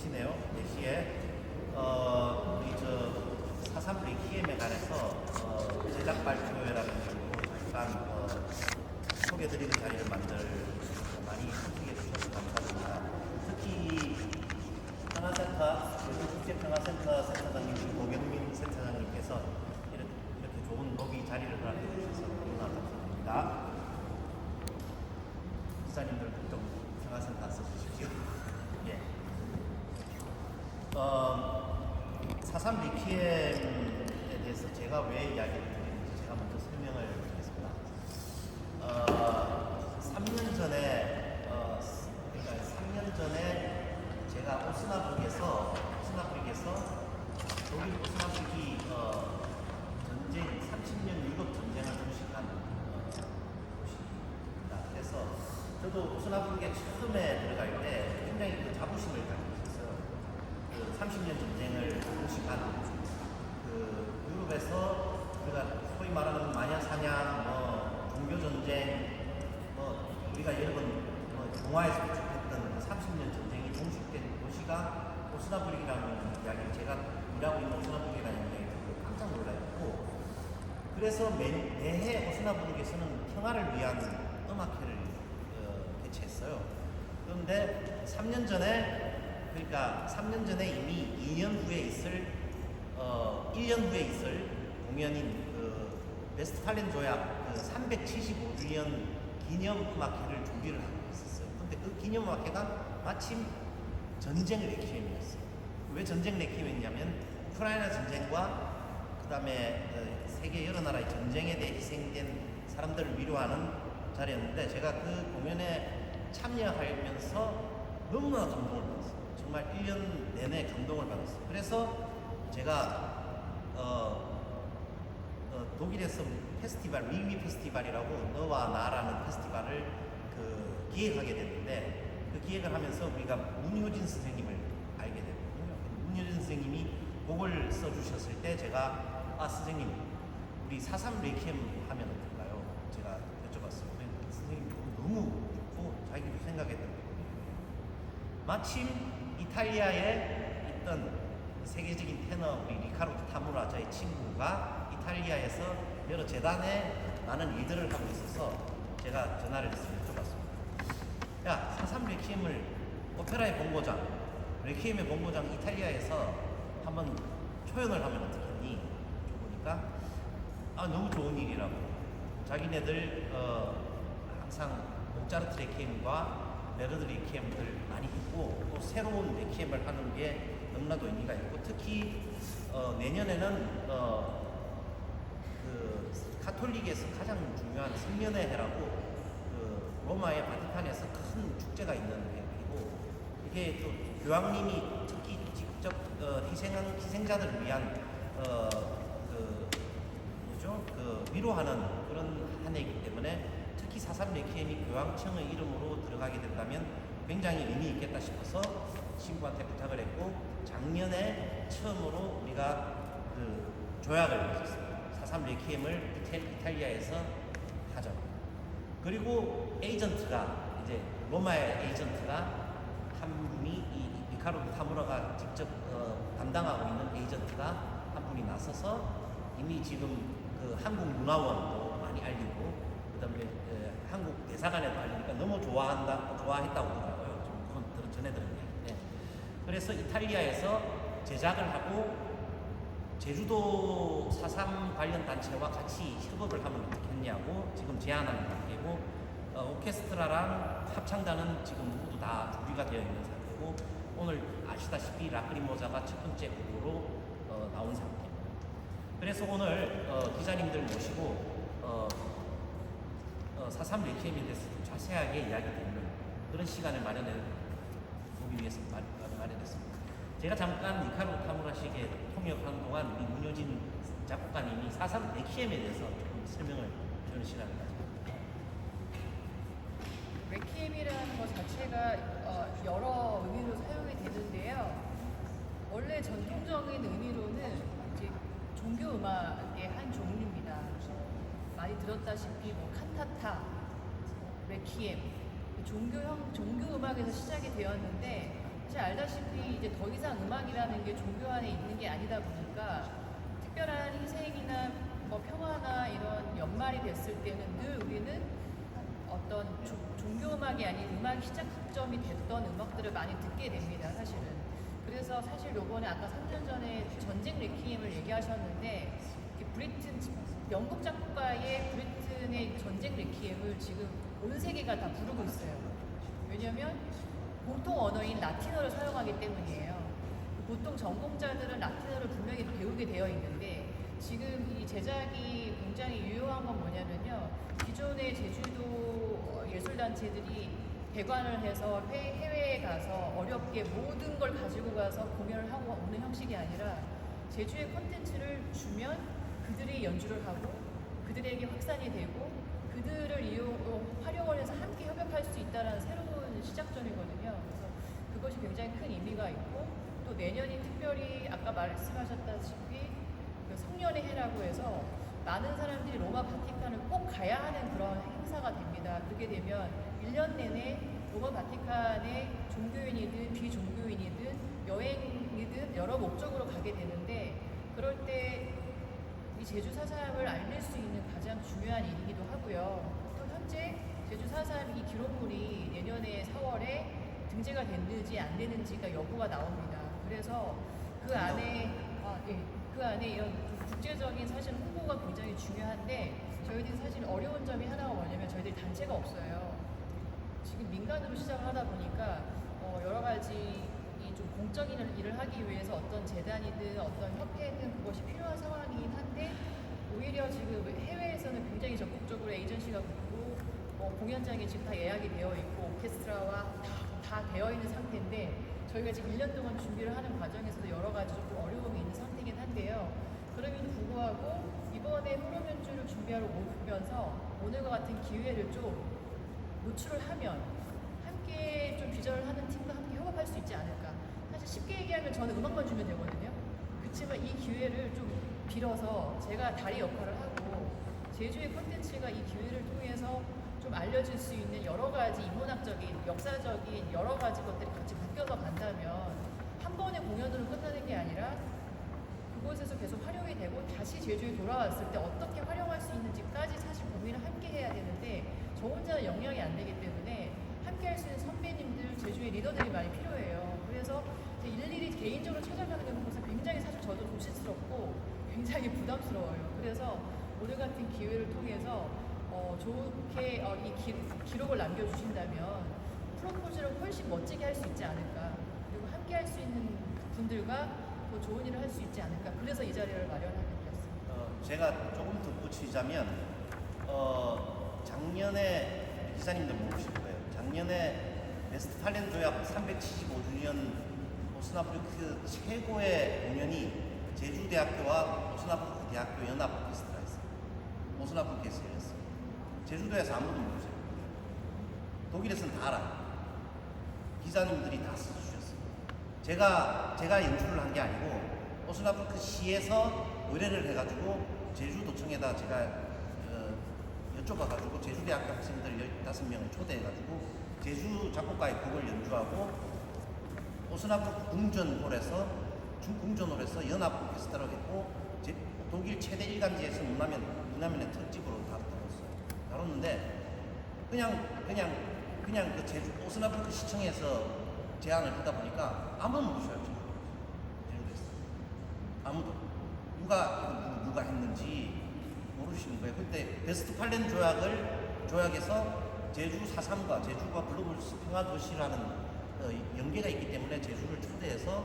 4시네요. 4시에 우리 저 4.3 레퀴엠에 관해서 제작 발표회라는 이름으로 잠깐 소개드리는 자리를 많이 참석해 주셔서 감사드립니다. 특히 평화센터, 국제평화센터 센터장님, 고경민 센터장님께서 이렇게 좋은 로비 자리를 허락해 주셔서 너무나 감사드립니다. 기자님들도 좀 평화센터 써주십시오. 예. 4.3 리퀴엠에 대해서 제가 왜 이야기를 드리는지 제가 먼저 설명을 드리겠습니다. 3년 전에, 그러니까 3년 전에 제가 오스나브릭에서 독일 오스나브릭이 전쟁, 30년 유럽 전쟁을 중식한 곳입니다. 그래서 저도 오스나브릭에 처음에 들어갈 때 굉장히 그 자부심을 가지고 있었어요. 그 30년 전쟁을 중식한 그 유럽에서 우리가 소위 말하는 마녀 사냥, 종교 전쟁, 우리가 여러 번 동화에서 추측했던 30년 전쟁이 종식된 도시가 오스나브릭이라는 이야기를 제가 일하고 있는 오스나브릭이라는 이야기를 듣고 깜짝 놀랐고, 그래서 매해 오스나브릭에서는 평화를 위한 음악회를 개최했어요. 그런데 3년 전에, 그러니까 3년 전에 이미 2년 후에 있을 1년 후에 있을 공연인 그 웨스트팔렌 조약 그 375주년 기념 음악회를 준비를 하고 있었어요. 근데 그 기념 음악회가 마침 전쟁 레퀴엠이었어요. 왜 전쟁 레퀴엠이냐면 우크라이나 전쟁과 그 다음에 세계 여러 나라의 전쟁에 대해 희생된 사람들을 위로하는 자리였는데, 제가 그 공연에 참여하면서 너무나 감동을 받았어요. 정말 1년 내내 감동을 받았어요. 그래서 제가 독일에서 페스티벌, 위위 페스티벌이라고 너와 나라는 페스티벌을 기획하게 됐는데, 그 기획을 하면서 우리가 문효진 선생님을 알게 됐거든요. 문효진 선생님이 곡을 써주셨을 때 제가 선생님 우리 4.3 레퀴엠 하면 어떨까요? 제가 여쭤봤어요. 선생님 너무 좋고 자기도 생각했던 거예요. 마침 이탈리아에 있던 세계적인 테너 우리 리카르도 타무라 저의 친구가 이탈리아에서 여러 재단에 많은 일들을 하고 있어서 제가 전화를 해서 여쭤봤습니다. 야, 4.3 레퀴엠을 오페라의 본고장, 레퀴엠의 본고장 이탈리아에서 한번 초연을 하면 어떻겠니? 보니까 너무 좋은 일이라고. 자기네들 항상 모차르트 레퀴엠과 베르드 레퀴엠들 많이 했고, 또 새로운 레퀴엠을 하는 게 너무나도 의미가 있고, 특히 내년에는 그 가톨릭에서 가장 중요한 성년의 해라고 그 로마의 바티칸에서 큰 축제가 있는 해이고, 이게 또 교황님이 특히 직접 희생자들을 위한 위로하는 그런 한 해이기 때문에, 특히 4.3 레퀴엠이 교황청의 이름으로 들어가게 된다면 굉장히 의미 있겠다 싶어서 친구한테 부탁을 했고, 작년에 처음으로 우리가 그 조약을 맺었어요. 4.3 레퀴엠을 이탈리아에서 하죠. 그리고 에이전트가, 이제 로마의 에이전트가 한 분이, 이 리카르도 타무라가 직접 담당하고 있는 에이전트가 한 분이 나서서 이미 지금 그 한국 문화원도 많이 알리고, 그 다음에 한국 대사관에도 알리니까 너무 좋아했다고 하더라고요. 좀 그건 전해 들은 얘기인데, 그래서 이탈리아에서 제작을 하고 제주도 4.3 관련 단체와 같이 협업을 하면 어떻겠냐고 지금 제안하는 단계고, 오케스트라랑 합창단은 지금 모두 다 준비가 되어 있는 상태고, 오늘 아시다시피 라크리모자가 첫 번째 곡으로 나온 상태입니다. 그래서 오늘 기자님들 모시고 4.3 레퀴엠에 대해서 좀 자세하게 이야기 드리는 그런 시간을 보기 위해서 마련했습니다. 제가 잠깐 리카르도 타무라식에 통역하는 동안 우리 문효진 작곡가님이 4.3 레퀴엠에 대해서 조금 설명을 주는 시간을 가집니다. 레퀴엠이라는 것 자체가 여러 의미로 사용이 되는데요. 원래 전통적인 의미로는 이제 종교 음악의 한 종류입니다. 많이 들었다시피 칸타타, 레퀴엠, 종교 음악에서 시작이 되었는데, 사실 알다시피 이제 더 이상 음악이라는 게 종교 안에 있는 게 아니다 보니까 특별한 희생이나 뭐 평화나 이런 연말이 됐을 때는 늘 우리는 어떤 종교 음악이 아닌 음악 시작점이 됐던 음악들을 많이 듣게 됩니다, 사실은. 그래서 사실 요번에 아까 3년 전에 전쟁 레퀴엠을 얘기하셨는데 영국 작곡가의 브리튼의 전쟁 레퀴엠을 지금 온 세계가 다 부르고 있어요. 왜냐면 공통 언어인 라틴어를 사용하기 때문이에요. 보통 전공자들은 라틴어를 분명히 배우게 되어 있는데 지금 이 제작이 굉장히 유효한 건 뭐냐면요. 기존의 제주도 예술단체들이 대관을 해서 해외에 가서 어렵게 모든 걸 가지고 가서 공연을 하고 오는 형식이 아니라 제주의 콘텐츠를 주면 그들이 연주를 하고 그들에게 확산이 되고 그들을 활용을 해서 함께 협업할 수 있다는 새로운 시작점이거든요. 그래서 그것이 굉장히 큰 의미가 있고 또 내년이 특별히 아까 말씀하셨다시피 그 성년의 해라고 해서 많은 사람들이 로마 바티칸을 꼭 가야 하는 그런 행사가 됩니다. 그렇게 되면 1년 내내 로마 바티칸에 종교인이든 비종교인이든 여행이든 여러 목적으로 가게 되는데 그럴 때 이 제주 4.3을 알릴 수 있는 가장 중요한 일이기도 하고요. 또 현재 제주 4.3 이 기록물이 내년에 4월에 등재가 됐는지 안 되는지가 여부가 나옵니다. 그래서 그 안에 그 안에 이런 국제적인 사실 홍보가 굉장히 중요한데 저희들이 사실 어려운 점이 하나가 뭐냐면 저희들이 단체가 없어요. 지금 민간으로 시작을 하다 보니까 여러 가지 좀 공적인 일을 하기 위해서 어떤 재단이든 어떤 협회든 그것이 필요한 상황이긴 한데 오히려 지금 해외에서는 굉장히 적극적으로 에이전시가 붙고 공연장이 지금 다 예약이 되어 있고 오케스트라와 다 되어 있는 상태인데 저희가 지금 1년 동안 준비를 하는 과정에서도 여러 가지 조금 어려움이 있는 상태이긴 한데요. 그럼에도 불구하고 이번에 포럼 연주를 준비하러 오면서 오늘과 같은 기회를 좀 노출을 하면 함께 좀 비전을 하는 팀과 함께 협업할 수 있지 않을까. 사실 쉽게 얘기하면 저는 음악만 주면 되거든요. 그렇지만 이 기회를 좀 빌어서 제가 다리 역할을 하고 제주의 콘텐츠가 이 기회를 통해서 좀 알려질 수 있는 여러 가지 인문학적인, 역사적인 여러 가지 것들이 같이 바뀌어서 간다면 한 번의 공연으로 끝나는 게 아니라 그곳에서 계속 활용이 되고 다시 제주에 돌아왔을 때 어떻게 활용할 수 있는지까지 사실 고민을 함께 해야 되는데 저 혼자는 영향이 안 되기 때문에 함께 할 수 있는 선배님들, 제주의 리더들이 많이 필요해요. 그래서 일일이 개인적으로 찾아가는 것은 굉장히 사실 저도 조심스럽고 굉장히 부담스러워요. 그래서 오늘 같은 기회를 통해서 좋게 이 기록을 남겨주신다면 프로포즈를 훨씬 멋지게 할 수 있지 않을까. 그리고 함께 할 수 있는 분들과 더 좋은 일을 할 수 있지 않을까. 그래서 이 자리를 마련하게 되었습니다. 제가 조금 덧붙이자면 작년에 기자님들 모르실 거예요. 작년에 웨스트팔렌 조약 375주년 오스나브르크 최고의 공연이 제주대학교와 오스나브르크 대학교 연합 오케스트라였어요. 오스나브르크에서 열렸어요. 제주도에서 아무도 모르세요. 독일에서는 다 알아요. 기자님들이 다 써주셨어요. 제가 연주를 한 게 아니고 오스나브르크 시에서 의뢰를 해가지고 제주도청에다 제가 여쭤봐가지고 제주대학교 학생들 15명을 초대해가지고 제주 작곡가의 곡을 연주하고 오스나브르크 궁전홀에서 중궁전홀에서 연합 오케스트라를 했고 독일 최대 일간지에서 문화면의 특집으로 다뤘는데 그냥 그 제주 오스나브르크 시청에서 제안을 하다 보니까 아무도 모르셔요. 제주도에서 아무도 누가 했는지 모르시는 거예요. 그때 웨스트팔렌 조약에서 제주 4.3과 제주가 글로벌 평화 도시라는 연계가 있기 때문에 제주를 초대해서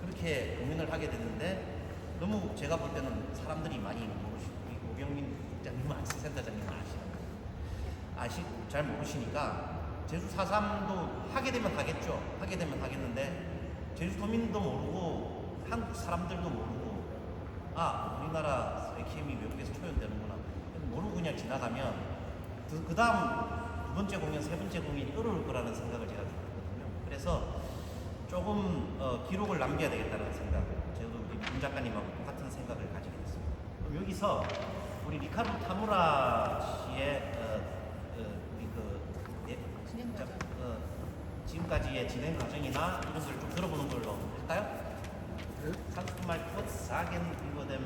그렇게 공연을 하게 됐는데 너무 제가 볼 때는 사람들이 많이 모르시고 오경민 국장님, 센터장님 잘 모르시니까 제주 4.3도 하게 되면 하겠죠. 하게 되면 하겠는데 제주도민도 모르고 한국 사람들도 모르고 우리나라 레퀴엠이 외국에서 초연되는구나 모르고 그냥 지나가면 그 다음 두 번째 공연, 세 번째 공연이 어려울 거라는 생각을 제가 들었거든요. 그래서 조금 기록을 남겨야 되겠다는 생각, 저도 우리 문 작가님하고 똑같은 생각을 가지게 됐습니다. 그럼 여기서 우리 리카르도 타무라 씨의 지금 지금까지의 진행 과정이나 이런 걸 좀 들어보는 걸로 할까요? Kannst du mal kurz sagen über dem,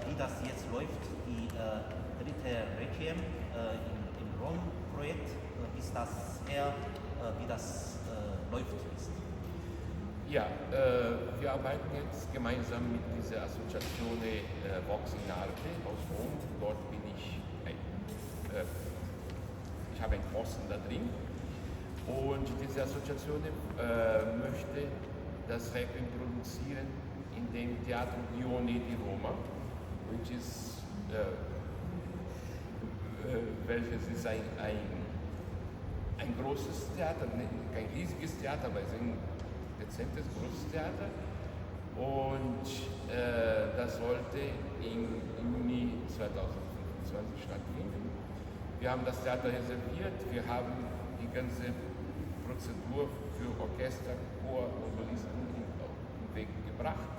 wie das jetzt läuft, die dritte Requiem im Rom-Projekt, bis das her, wie das läuft ist? Ja, wir arbeiten jetzt gemeinsam mit dieser Associazione Vox in Arte aus Rom. Dort bin ich, ich habe einen Posten da drin. Und diese Associazione möchte das Requiem produzieren in dem Teatro Gione di Roma, which is, welches ist ein großes Theater, kein riesiges Theater, aber es ist ein dezentes, großes Theater. Und das sollte im Juni 2025 stattfinden. Wir haben das Theater reserviert, wir haben die ganze Prozedur für Orchester, Chor und Solisten in den Weg gebracht.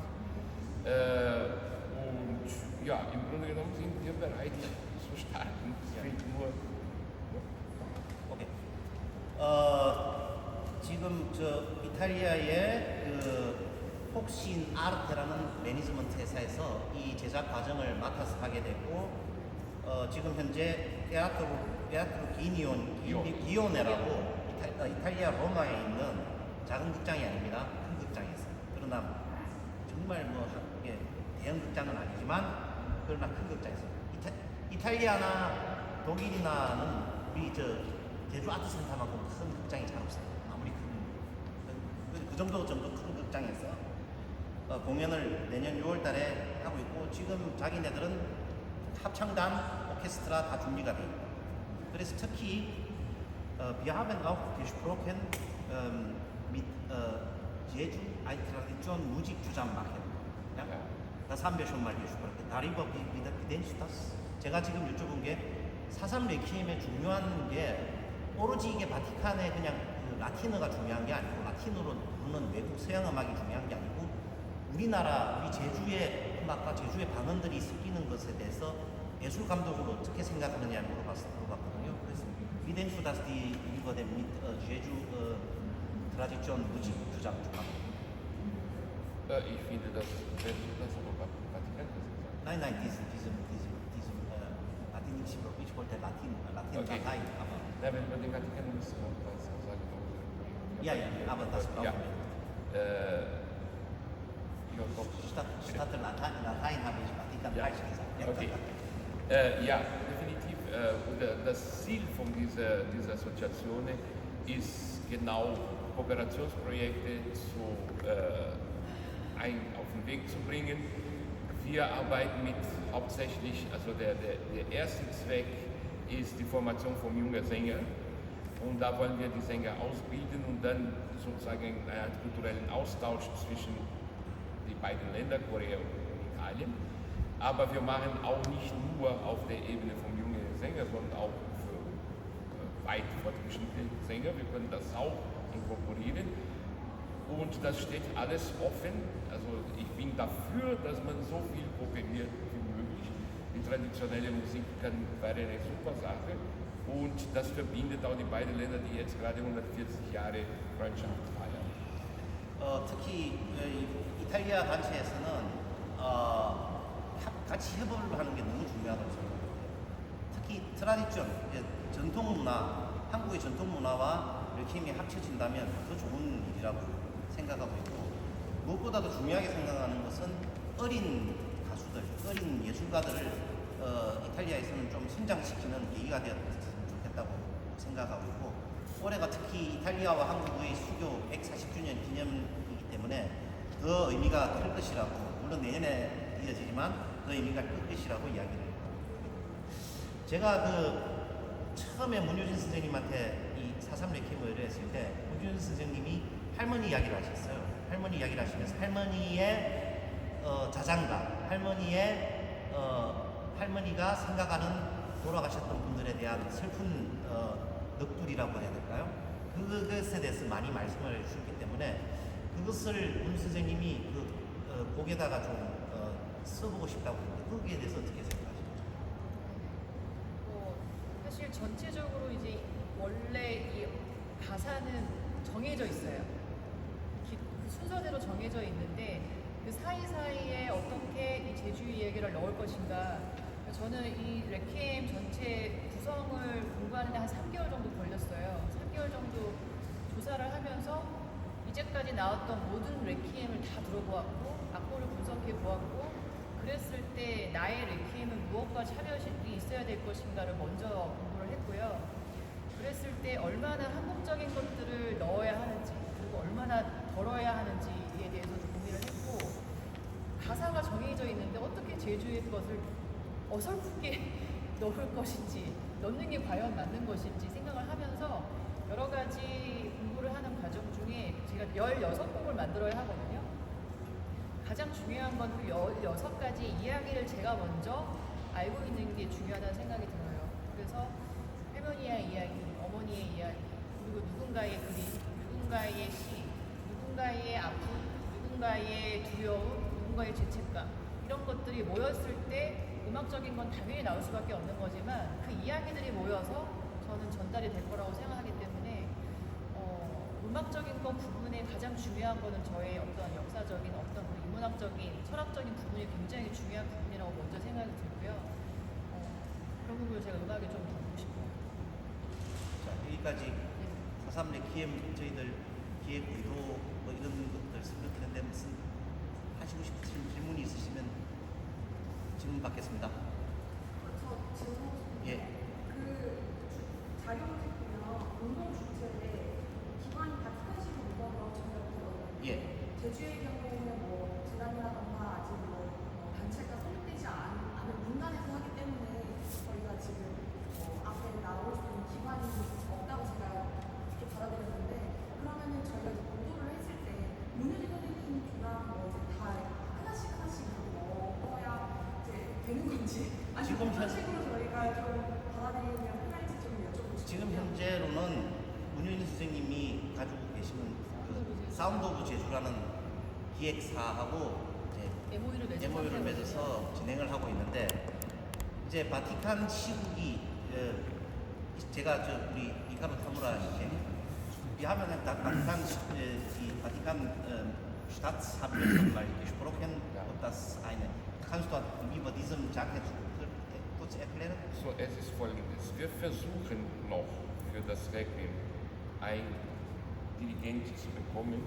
Und ja, im Grunde genommen sind wir bereit zu starten. Es fehlt nur. 오케이. 지금 저 이탈리아의 그 폭신 아르테라는 매니지먼트 회사에서 이 제작 과정을 맡아서 하게 됐고, 지금 현재 테아트로 기오네라고 이탈리아 로마에 있는 작은 극장이 아닙니다. 큰 극장이었어요. 그러나 정말 뭐 이게 대형 극장은 아니지만 그러나 큰 극장이었어요. 이탈리아나 독일이나는 우리 저 제주 아트센터만큼 큰 극장이 잘 없어요. 아무리 큰 그 정도 큰 극장에서 공연을 내년 6월달에 하고 있고, 지금 자기네들은 합창단, 오케스트라 다 준비가 돼 있고, 그래서 특히 wir haben auch gesprochen mit Jeju eine Tradition Musik zusammen machen. Ja? Das haben wir schon mal gesprochen. Darüber wie denkst du das? 제가 지금 여쭤본 게 4.3 레퀴엠의 중요한 게 오로지 이게 바티칸의 그냥 그 라틴어가 중요한 게 아니고, 라틴어로 부르는 외국 서양 음악이 중요한 게 아니고, 우리나라 우리 제주의 음악과 제주의 방언들이 섞이는 것에 대해서 예술 감독으로 어떻게 생각하느냐 물어봤거든요. 그래서 wie denkst du, dass die über den mit Jeju Tradition Musik zusammenzumachen? Ich finde das sehr gut, dass aber Vatikan das gesagt hat. Nein, diesem Latinischen, ich wollte Latein, Okay. Latein, aber Ja, wenn man den Vatikan müsste man das sagen. ja, aber das brauchen Ja. wir. Ja, doch. Statt Latein habe ich Vatikan Ja. falsch gesagt. Ja, Okay. Ja, definitiv. Das Ziel von dieser Assoziation ist genau, Kooperationsprojekte auf den Weg zu bringen. Wir arbeiten mit hauptsächlich, also der erste Zweck ist die Formation von jungen Sängern. Und da wollen wir die Sänger ausbilden und dann sozusagen einen kulturellen Austausch zwischen die beiden Ländern, Korea und Italien. Aber wir machen auch nicht nur auf der Ebene vom jungen Sänger, sondern auch für weit fortgeschrittene Sänger. Wir können das auch inkorporieren. Und das steht alles offen. Also ich bin dafür, dass man so viel kooperiert wie möglich. Die traditionelle Musik wäre eine super Sache. Und das verbindet auch die beiden Länder, die jetzt gerade 140 Jahre Freundschaft feiern. 특히 이탈리아 단체에서는 같이 협업을 하는 게 너무 중요하다고 생각해요. 특히 트라디션, 전통 문화, 한국의 전통 문화와 레퀴엠이 합쳐진다면 더 좋은 일이라고 생각하고 있고, 무엇보다도 중요하게 생각하는 것은 어린 가수들, 어린 예술가들을 이탈리아에서는 좀 성장시키는 계기가 되었으면 좋겠다고 생각하고 있고, 올해가 특히 이탈리아와 한국의 수교 140주년 기념이기 때문에 더 의미가 클 것이라고, 물론 내년에 이어지지만 더 의미가 클 것이라고 이야기를 하고 있고, 제가 처음에 문효진 선생님한테 이 4.3 레퀴엠을 의뢰했을 때 문효진 선생님이 할머니 이야기를 하셨어요. 할머니 이야기를 하시면서 할머니의 자장가, 할머니가 생각하는 돌아가셨던 분들에 대한 슬픈 넋두리라고 해야 될까요? 그것에 대해서 많이 말씀을 해주셨기 때문에 그것을 문 선생님이 곡에다가 좀 써보고 싶다고 했는데, 거기에 대해서 어떻게 생각하십니까? 사실 전체적으로 이제 원래 이 가사는 정해져 있어요. 그 순서대로 정해져 있는데 그 사이사이에 어떻게 이 제주 이야기를 넣을 것인가. 저는 이 레퀴엠 전체 구성을 공부하는데 한 3개월 정도 걸렸어요. 3개월 정도 조사를 하면서 이제까지 나왔던 모든 레퀴엠을 다 들어보았고 악보를 분석해 보았고 그랬을 때 나의 레퀴엠은 무엇과 차려이 있어야 될 것인가를 먼저 공부를 했고요. 그랬을 때 얼마나 한국적인 것들을 넣어야 하는지 그리고 얼마나 덜어야 하는지에 대해서도 고민을 했고 가사가 정해져 있는데 어떻게 제주의 것을 어설프게 넣을 것인지 넣는 게 과연 맞는 것인지 생각을 하면서 여러 가지 공부를 하는 과정 중에 제가 16곡을 만들어야 하거든요. 가장 중요한 건 그 16가지 이야기를 제가 먼저 알고 있는 게 중요하다는 생각이 들어요. 그래서 할머니의 이야기, 어머니의 이야기, 그리고 누군가의 그림, 누군가의 시, 누군가의 아픔, 누군가의 두려움, 누군가의 죄책감 이런 것들이 모였을 때 음악적인 건 당연히 나올 수밖에 없는 거지만 그 이야기들이 모여서 저는 전달이 될 거라고 생각하기 때문에 음악적인 것 부분에 가장 중요한 거는 저의 어떤 역사적인 어떤 인문학적인 철학적인 부분이 굉장히 중요한 부분이라고 먼저 생각이 들고요. 그런 부분을 제가 음악에 좀 담고 싶어요. 자, 여기까지 4.3 레퀴엠 저희들 기획 의도 뭐 이런 것들 생각했는데 무슨 하시고 싶으신 질문이 있으시면 질문 받겠습니다. 저 질문. 예. 그 자료를 보면 운동 주체에 기관이 바티칸식으로 운동을 저희가 들어요. 예. 제주의 경우에는 뭐 재단이라던가 아직 뭐 단체가 설립되지 않은 문단에서 하기 때문에 저희가 지금 앞에 나올 수 있는 기관이 없다고 제가 그렇게 받아들였는데 그러면은 저희가 이제 보도를 했을 때 문효진 선생님이랑 뭐 이제 다 하나씩 넣어야 이제 되는 건지 아니 지금 어떤 식으로 저희가 좀 받아들이면 편할지 좀 여쭤보고 싶어요. 지금 현재로는 문효인 선생님이 가지고 계시는 그 사운드 오브 제주라는 기획사하고 이제 MOU를 맺어서 진행을 하고 있는데 이제 바티칸 시국이 제가 우리 이카로 타무라 이렇게 wir haben die Staatshauptversammlung mal gesprochen und das eine kannst du über diesem Jacket kurz erklären? So, es ist folgendes. Wir versuchen noch für das Requiem einen Dirigent zu bekommen,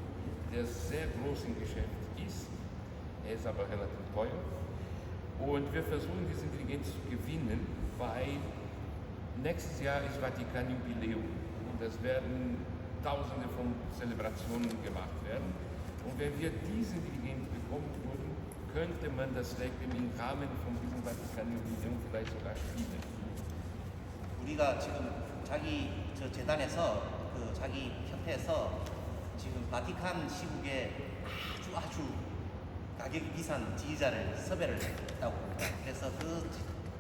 der sehr groß im Geschäft ist. Er ist aber relativ teuer. Und wir versuchen diesen Dirigent zu gewinnen, weil nächstes Jahr ist Vatikan-Jubiläum. Und es werden Tausende von Zelebrationen gemacht werden. Und wenn wir diesen Dirigent bekommen würden, könnte man das Requiem im Rahmen von diesem Vatikan-Jubiläum vielleicht sogar spielen. 우리가 지금 자기 저 재단에서 그 자기 협회에서 지금 바티칸 시국에 아주 가격이 비싼 지휘자를 섭외를 했다고 합니다. 그래서 그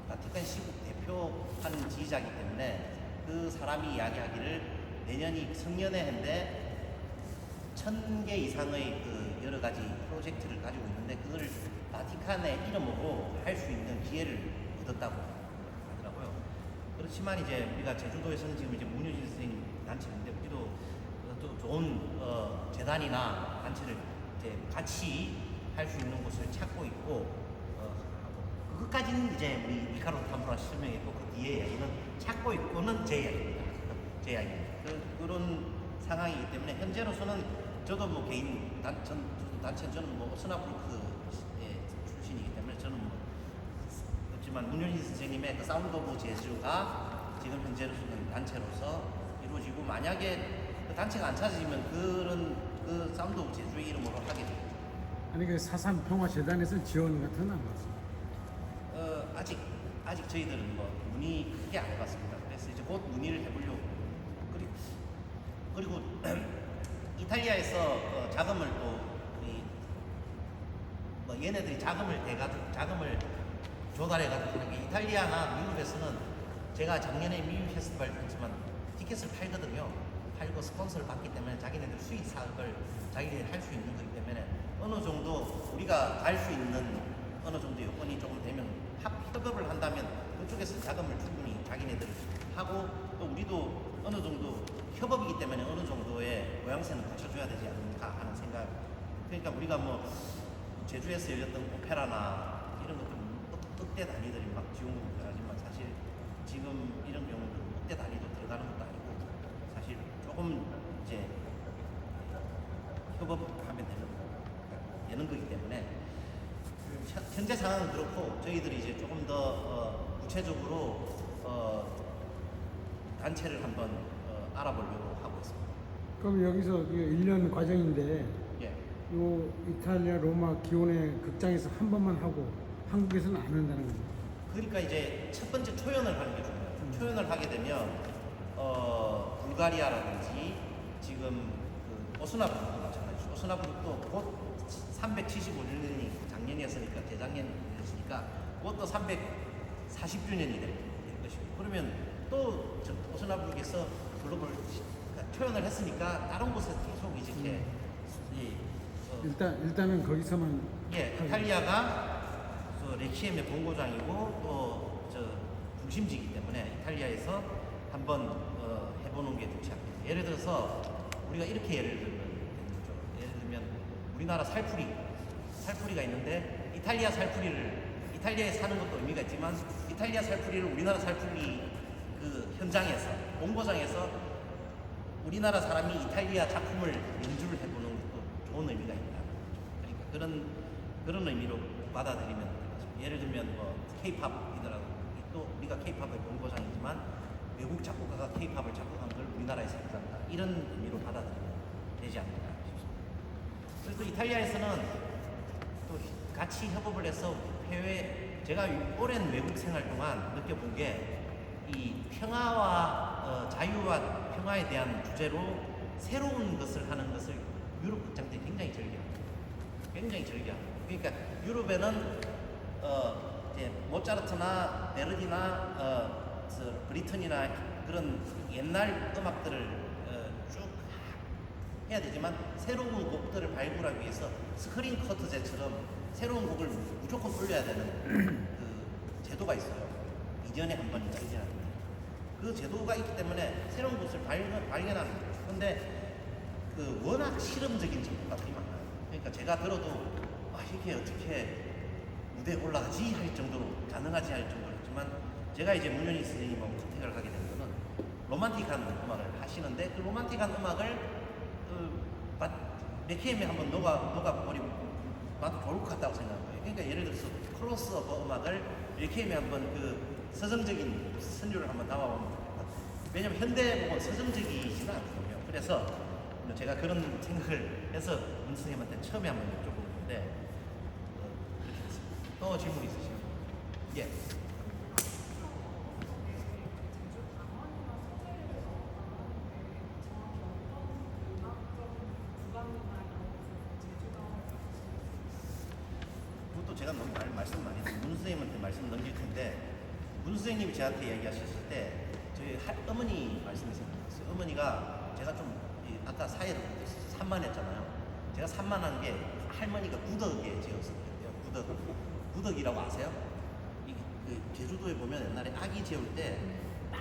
바티칸 시국 대표하는 지휘자이기 때문에 그 사람이 이야기하기를 내년이 성년회인데 1000개 이상의 그 여러 가지 프로젝트를 가지고 있는데 그걸 바티칸의 이름으로 할 수 있는 기회를 얻었다고 하더라고요. 그렇지만 이제 우리가 제주도에서는 지금 이제 문효진 선생님 단체인데 우리도 또 좋은 재단이나 단체를 이제 같이 할 수 있는 곳을 찾고 있고 그것까지는 이제 우리 이카로 타무라 설명했고 그 뒤에 이야기는 찾고 있고는 제 이야기입니다. 제 이야기입니다. 그런 상황이기 때문에 현재로서는 저도 뭐 개인 저는 뭐 스나프루크 출신이기 때문에 저는 뭐 그렇지만 문효진 선생님의 그 사운드 오브 제주가 지금 현재로서는 단체로서 이루어지고 만약에 그 단체가 안 찾아지면 그런 그 사운드 오브 제주의 이름으로 하게 됩니다. 아니 그 4.3 평화재단에서 지원 같은 건 안 받습니다. 아직 저희들은 뭐 문의 크게 안 해봤습니다. 그래서 이제 곧 문의를 해보려고. 그리고 이탈리아에서 자금을 또 우리 뭐 얘네들이 자금을 조달해가지고 하는 게 이탈리아나 미국에서는 제가 작년에 미국 페스티벌 했지만 티켓을 팔거든요. 팔고 스폰서를 받기 때문에 자기네들 수익 사업을 자기네들이 할 수 있는 거기 때문에 어느 정도 우리가 갈 수 있는 어느 정도 여건이 조금 되면 협업을 한다면 그쪽에서 자금을 충분히 자기네들 하고 또 우리도 어느 정도 협업이기 때문에 어느 정도의 모양새는 갖춰줘야 되지 않을까 하는 생각. 그러니까 우리가 뭐 제주에서 열렸던 오페라나 이런 것들은 억대 단위들이 막 지원금을 들어가지만 사실 지금 이런 경우는 억대 단위도 들어가는 것도 아니고 사실 조금 이제 협업하면 되는 거기 때문에 현재 상황은 그렇고 저희들이 이제 조금 더 구체적으로 단체를 한번 알아보려고 하고 있습니다. 그럼 여기서 1년 과정인데 예. 요 이탈리아 로마 기원의 극장에서 한 번만 하고 한국에서는 안 한다는 거죠. 그러니까 이제 첫 번째 초연을 하는 게 중요해요. 초연을 하게 되면 불가리아라든지 지금 그 오스나브루크도 마찬가지죠. 오스나브루크도 곧 375주년이 작년이었으니까 재작년이었으니까 그것도 340주년이 될 것이고 그러면 또 오스나브루크에서 글로벌 그러니까 초연을 했으니까 다른 곳에 계속 이렇게 일단은 거기서만 예, 하고. 이탈리아가 레키엠의 본고장이고 또 저 중심지이기 때문에 이탈리아에서 한번 해보는 게 좋지 않겠냐. 예를 들어서 우리가 이렇게 예를 들면 되는 거죠. 예를 들면 우리나라 살풀이가 있는데 이탈리아에 사는 것도 의미가 있지만 이탈리아 살풀이를 우리나라 살풀이 그 현장에서 본고장에서 우리나라 사람이 이탈리아 작품을 연주를 해보는 것도 좋은 의미가 있다. 그러니까 그런 의미로 받아들이면 될 것 같습니다. 예를 들면 뭐 K-팝이더라도 또 우리가 K-팝의 본고장이지만 외국 작곡가가 K-팝을 작곡한 걸 우리나라에서 했다. 이런 의미로 받아들이면 되지 않을까 싶습니다. 그리고 이탈리아에서는 또 같이 협업을 해서 해외 제가 오랜 외국 생활 동안 느껴본 게 이 평화와 자유와 평화에 대한 주제로 새로운 것을 하는 것을 유럽 극장들이 굉장히 즐겨합니다. 그러니까 유럽에는 이제 모차르트나 베르디나 브리튼이나 그런 옛날 음악들을 쭉 해야 되지만 새로운 곡들을 발굴하기 위해서 스크린 커트제처럼 새로운 곡을 무조건 올려야 되는 그 제도가 있어요. 2년에 한 번인가 1년에 한 번. 그 제도가 있기 때문에 새로운 것을 발견하는 거죠. 그런데 그 워낙 실험적인 작곡가들이 많아요. 그러니까 제가 들어도 이게 어떻게 무대에 올라가지 할 정도로 가능하지 할 정도로 했지만 제가 이제 문현희 선생님하고 컨택을 하게 된 거는 로man틱한 음악을 하시는데 그 로man틱한 음악을 레퀴엠에 한번 녹아버리고 나도 좋을 것 같다고 생각한 거예요. 그러니까 예를 들어서 클로스오버 음악을 레퀴엠에 한번 그 서정적인 선율을 한번 담아보면 될 것 같아요. 왜냐면 현대곡은 서정적이지는 않거든요. 그래서 제가 그런 생각을 해서 문 선생님한테 처음에 한번 여쭤보는데 그렇게 됐습니다. 또 질문 있으시면 예. 그것도 제가 너무 말씀 많이 해서 문 선생님한테 말씀 넘길 텐데 문 선생님이 저한테 이야기하셨을 때 저희 어머니 말씀이 생각났어요. 어머니가 제가 좀 아까 사회를 산만했잖아요. 제가 산만한 게 할머니가 구덕에 재웠었거든요. 구덕이라고 아세요? 그 제주도에 보면 옛날에 아기 재울 때 막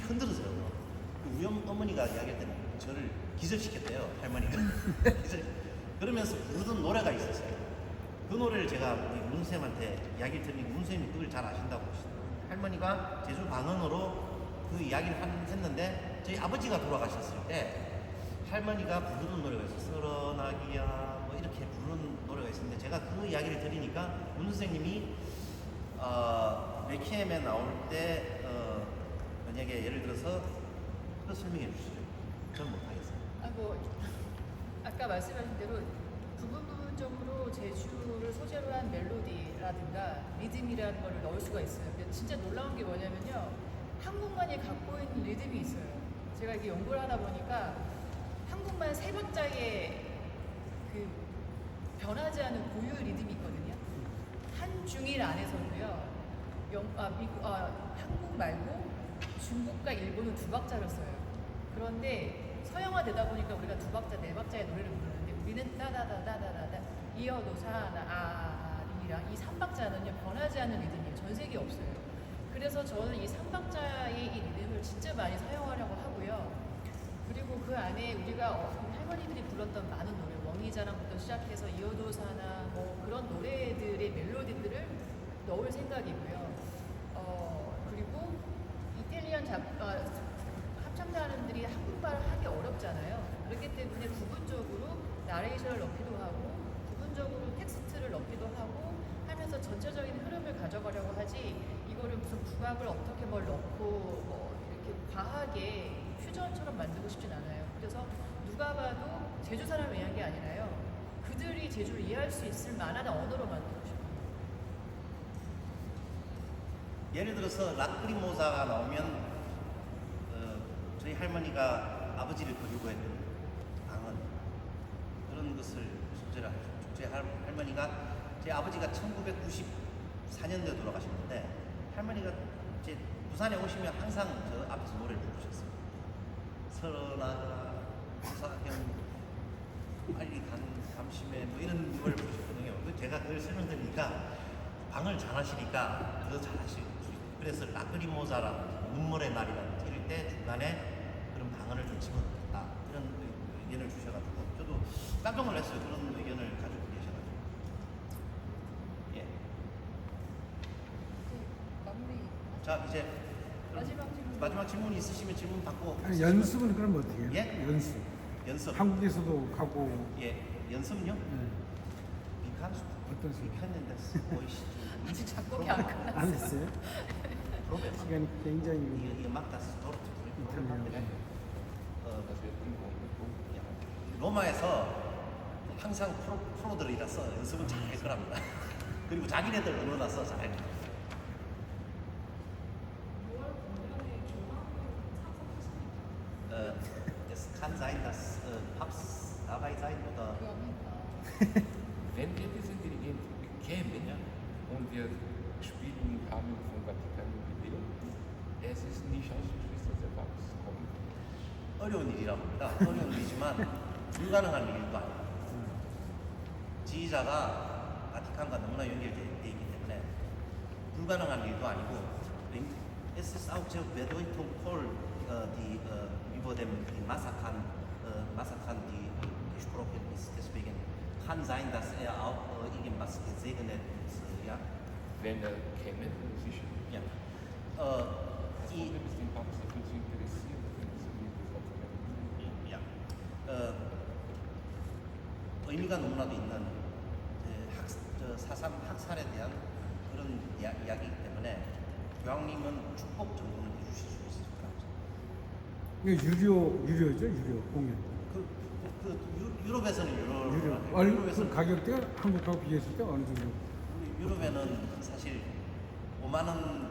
흔들어서요. 우리 어머니가 이야기할 때는 저를 기절시켰대요. 할머니가. 그러면서 부르던 노래가 있었어요. 그 노래를 제가 문 선생님한테 이야기를 들으니까 문 선생님이 그걸 잘 아신다고 하시더라고요. 할머니가 제주 방언으로 그 이야기를 했는데 저희 아버지가 돌아가셨을 때 할머니가 부르는 노래가 있어요. 서러나기야 뭐 이렇게 부르는 노래가 있었는데 제가 그 이야기를 들으니까 문 선생님이 레퀴엠에 나올 때 만약에 예를 들어서 그거 설명해 주시죠. 전 못하겠어요. 아까 말씀하신 대로 부분적으로 제주를 소재로 한 멜로디라든가 리듬이라는 걸 넣을 수가 있어요. 근데 진짜 놀라운 게 뭐냐면요. 한국만이 갖고 있는 리듬이 있어요. 제가 이렇게 연구를 하다 보니까 한국만 세 박자의 그 변하지 않은 고유 리듬이 있거든요. 한중일 안에서도요. 한국 말고 중국과 일본은 두 박자를 써요. 그런데 서양화 되다 보니까 우리가 두 박자, 네 박자의 노래를 부르는데 우리는 따다다다다다다 이어도 사나 아리랑 이 3박자는요 변하지 않는 리듬이에요. 전 세계에 없어요. 그래서 저는 이 3박자의 이 리듬을 진짜 많이 사용하려고 하고요. 그리고 안에 우리가 할머니들이 불렀던 많은 노래, 원희자랑부터 시작해서 이어도사나 뭐 그런 노래들의 멜로디들을 넣을 생각이고요. 그리고 이탈리안 합창단들이 한국말을 하기 어렵잖아요. 그렇기 때문에 부분적으로 나레이션을 넣기도 하고 부분적으로 텍스트를 넣기도 하고 하면서 전체적인 흐름을 가져가려고 하지 이거를 무슨 국악을 어떻게 뭘 넣고 뭐 이렇게 과하게 퓨전처럼 만들고 싶진 않아요. 그래서 누가 봐도 제주 사람을 위한 게 아니라요. 그들이 제주를 이해할 수 있을 만한 언어로 만들고 싶어요. 예를 들어서 라크리모사가 나오면 저희 할머니가 아버지를 그리고 했던 방언 그런 것을 소재로 하죠. 제 할머니가 제 아버지가 1994년도에 돌아가셨는데 할머니가 이제 부산에 오시면 항상 저 앞에서 노래를 부르셨어요. 설어나 부사경 빨리 감심해 뭐 이런 노래를 부르셨거든요. 제가 그걸 설명드리니까 방을 잘하시니까 더 잘하실 수 있어요. 그래서 라크리모사라는 눈물의 날이라는 틀 때 중간에 그런 방언을 좀 집어넣었다 이런 의견을 주셔가지고 저도 깜짝 놀랐어요. 그런 의견을 가지고 계셔가지고. 예. 마무리. 자 이제 마지막 질문. 질문 있으시면 질문 받고. 아니, 연습은 그럼 어떻게 해요? 예? 연습. 연습. 한국에서도 가고 예. 연습은요? 예. 비칸수. 어떤 식으로? 비칸는데 거의 아직 작곡이 안 끝났어요. 안 했어요? 프로베. 시간이 굉장히 이게 막 다스 도르트 이탈리아요. 로마에서 항상 프로들이라서 연습은 잘 할 거랍니다. 그리고 자기네들 언어라서 잘 할 거예요. Es kann sein, dass Papst dabei sein oder Wenn wir diesen Dirigenten bekämen und wir spielen im Rahmen vom Vatikan Jubiläum, es ist nicht ausgeschlossen, dass der Papst kommt. 어려운 일이라고 합니다. 어려운 일이지만 불가능한 일도 아니에요. 지휘자가 바티칸과 너무나 연결되어 있기 때문에 불가능한 일도 아니고 es ist auch sehr bedeutungsvoll über die Massakern, die gesprochen ist. Deswegen kann sein, dass auch irgendwas gesegnet ist. Ja? Wenn er käme, sicher. Ja. Das Problem ist, den Papst dafür zu interessieren, wenn es irgendwie das Vatikan. 야, 의미가 너무나도 있는 사상 학살에 대한 그런 이야기이기 때문에 교황님은 축복 정도는 해주실 수 있을 거라고 생각합니다. 이게 유료죠, 유료 공연. 유럽에서는 유료. 그 가격대가 한국하고 비교했을 때 어느 정도? 유럽에는 사실 5만 원,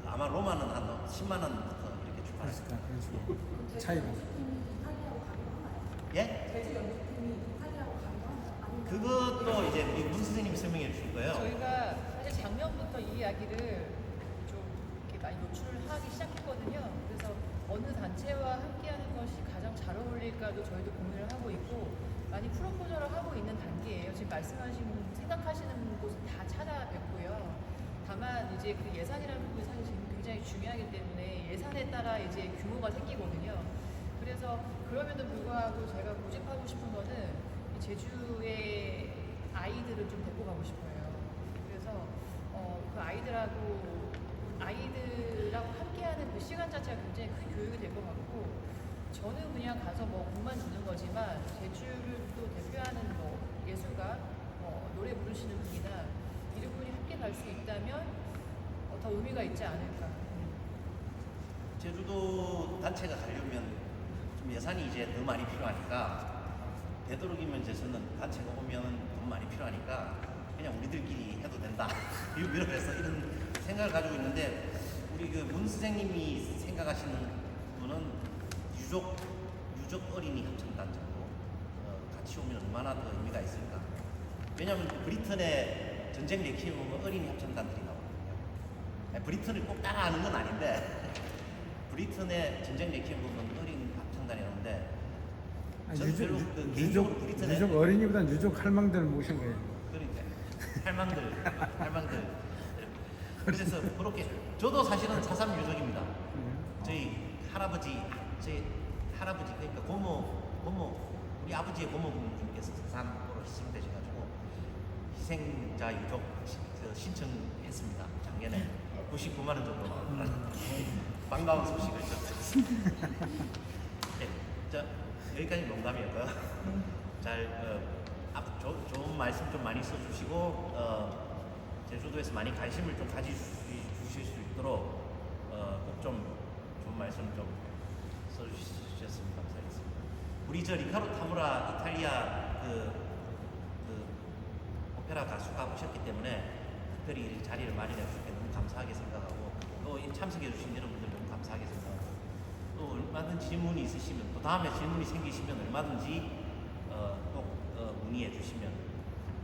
아마 로마는 한 10만 원부터 이렇게 출발했어요. 그랬을까, 그런 식으로. 차이가. 이탈리아로 가기도 하나요? 예? 제주 연주팀이 이탈리아로 가기도 하나요? 아니면 그것도 이제 우리 문 선생님이 설명해 주실 거예요. 저희가 사실 작년부터 이 이야기를 좀 이렇게 많이 노출을 하기 시작했거든요. 그래서 어느 단체와 함께하는 것이 가장 잘 어울릴까도 저희도 고민을 하고 있고 많이 프로포저를 하고 있는 단계예요. 지금 생각하시는 곳은 다 찾아뵙고요. 다만 이제 그 예산이라는 부분이 사실 지금 굉장히 중요하기 때문에 예산에 따라 이제 규모가 생기거든요. 그래서 그럼에도 불구하고 제가 고집하고 싶은 거는 이 제주의 아이들을 좀 데리고 가고 싶어요. 그래서 그 아이들하고 함께하는 그 시간 자체가 굉장히 큰 교육이 될 것 같고 저는 그냥 가서 뭐 공만 주는 거지만 제주를 또 대표하는 뭐 예술가, 노래 부르시는 분이나 이런 분이 함께 갈 수 있다면 더 의미가 있지 않을까. 제주도 단체가 가려면 좀 예산이 이제 더 많이 필요하니까 되도록이면 이제 저는 단체가 오면 돈 많이 필요하니까 그냥 우리들끼리 해도 된다. 유럽에서 이런 생각을 가지고 있는데 우리 그 문 선생님이 생각하시는 분은 유족 어린이 합창단체로 같이 오면 얼마나 더 의미가 있을까. 왜냐하면 브리튼의 전쟁 레퀴엠 보면 어린이 합창단들이 나오거든요. 브리튼을 꼭 따라하는 건 아닌데 브리튼의 전쟁 레퀴엠 보면 어린이 합창단이 나오는데 저는 별로 그 개인적으로 브리튼의 유족 어린이보다는 유족 할망들을 모신 거예요. 그러니까 할망들 그래서 그렇게 저도 사실은 4.3 유족입니다. 저희 할아버지 저희 할아버지 그러니까 고모 우리 아버지의 고모부님께서 사상으로 희생되셔가지고 희생자 유족 신청했습니다. 작년에 99만 원 정도 반가운 소식을 전했습니다. 네, 자 여기까지 농담이었고요. 좋은 말씀 좀 많이 써주시고 제주도에서 많이 관심을 좀 가져주실 수 있도록 꼭 좀 좋은 말씀 좀 써주셨으면 감사하겠습니다. 우리 저 리카르도 타무라 이탈리아 그 오페라 가수가 오셨기 때문에 특별히 이 자리를 마련해 주셔서 너무 감사하게 생각하고 또 참석해 주신 여러분들 너무 감사하게 생각하고 또 얼마든지 질문이 있으시면 또 다음에 질문이 생기시면 얼마든지 꼭 문의해 주시면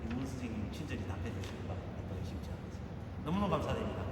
윤 선생님 친절히 답해 주실 거 의심치 않습니다. 너무너무 감사드립니다.